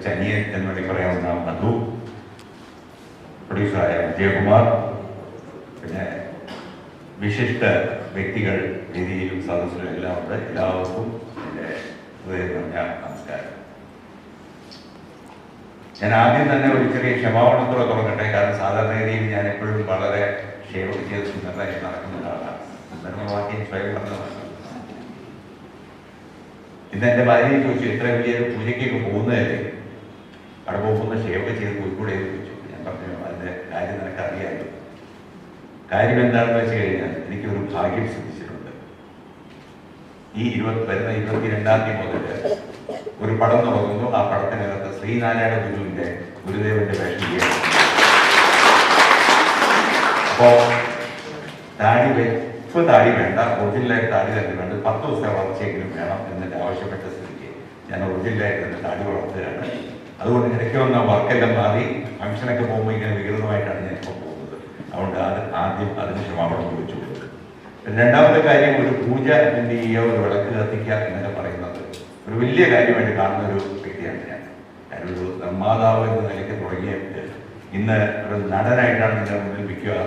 കൊച്ചനിയൻ എന്ന് വേണ്ടി പറയാവുന്ന മധു, പ്രൊഡ്യൂസറായ വിജയകുമാർ, പിന്നെ വിശിഷ്ട വ്യക്തികൾ വേദിയിലും സദസ്സിലും എല്ലാം ഉണ്ട്. എല്ലാവർക്കും എൻ്റെ ഹൃദയം നിറഞ്ഞ നമസ്കാരം. ഞാൻ ആദ്യം തന്നെ ഒരു ചെറിയ ക്ഷമാപണത്തോടെ തുടങ്ങട്ടെ. കാരണം സാധാരണ രീതിയിൽ ഞാൻ എപ്പോഴും വളരെ ക്ഷേമം ചെയ്ത് സുന്ദരനായി നടക്കുന്ന ഒരാളാണ്. സുന്ദരമാക്കി സ്വയം പറഞ്ഞതാണ്. ഇന്ന് എൻ്റെ ഭാര്യയെ ചോദിച്ചു, ഇത്ര വലിയൊരു പൂജയ്ക്കൊക്കെ പോകുന്നതല്ലേ, അവിടെ പോകുന്ന ക്ഷേമൊക്കെ ചെയ്ത് പോയിക്കൂടെ എന്ന് ചോദിച്ചു. ഞാൻ പറഞ്ഞു, അതിൻ്റെ കാര്യം നിനക്കറിയാമല്ലോ. കാര്യം എന്താണെന്ന് വെച്ച് കഴിഞ്ഞാൽ എനിക്കൊരു ഭാഗ്യം സിദ്ധിച്ചിട്ടുണ്ട്. ഈ വരുന്ന 22-ാം തീയതി മുതൽ ഒരു പടം തുടങ്ങുന്നു. ആ പടത്തിനകത്ത് ശ്രീനാരായണ ഗുരുവിന്റെ ഗുരുദേവന്റെ വേഷം ചെയ്യണം. അപ്പോ താടി വേണ്ട, ഒറിജിനലായിട്ട് താടി തന്നെ വേണ്ട, 10 ദിവസം വളർച്ചയെങ്കിലും വേണം എന്നിട്ട് ആവശ്യപ്പെട്ട സ്ഥിതിക്ക് ഞാൻ ഒറിജിനലായിട്ട് തന്നെ താടി വളർത്തുകയാണ്. അതുകൊണ്ട് ഇടയ്ക്ക് വന്ന വർക്കെല്ലാം മാറി ഫംഗ്ഷനൊക്കെ പോകുമ്പോൾ ഇങ്ങനെ വികൃതമായിട്ടാണ് ഞാൻ ഇപ്പോൾ പോകുന്നത്. അതുകൊണ്ട് ആദ്യം അതിന് ക്ഷമാപണം ചോദിച്ചു കൊടുത്തു. രണ്ടാമത്തെ കാര്യം, ഒരു പൂജ അറ്റൻഡ് ചെയ്യുക, ഒരു വിളക്ക് കത്തിക്കുക എന്നൊക്കെ പറയുന്നത് ഒരു വലിയ കാര്യമായിട്ട് കാണുന്ന ഒരു വ്യക്തിയാണ് ഞാൻ. ഒരു നിർമ്മാതാവ് എന്ന നിലയ്ക്ക് തുടങ്ങിയിട്ട് ഇന്ന് ഒരു നടനായിട്ടാണ് നിങ്ങളുടെ മുന്നിൽ വിൽക്കുക.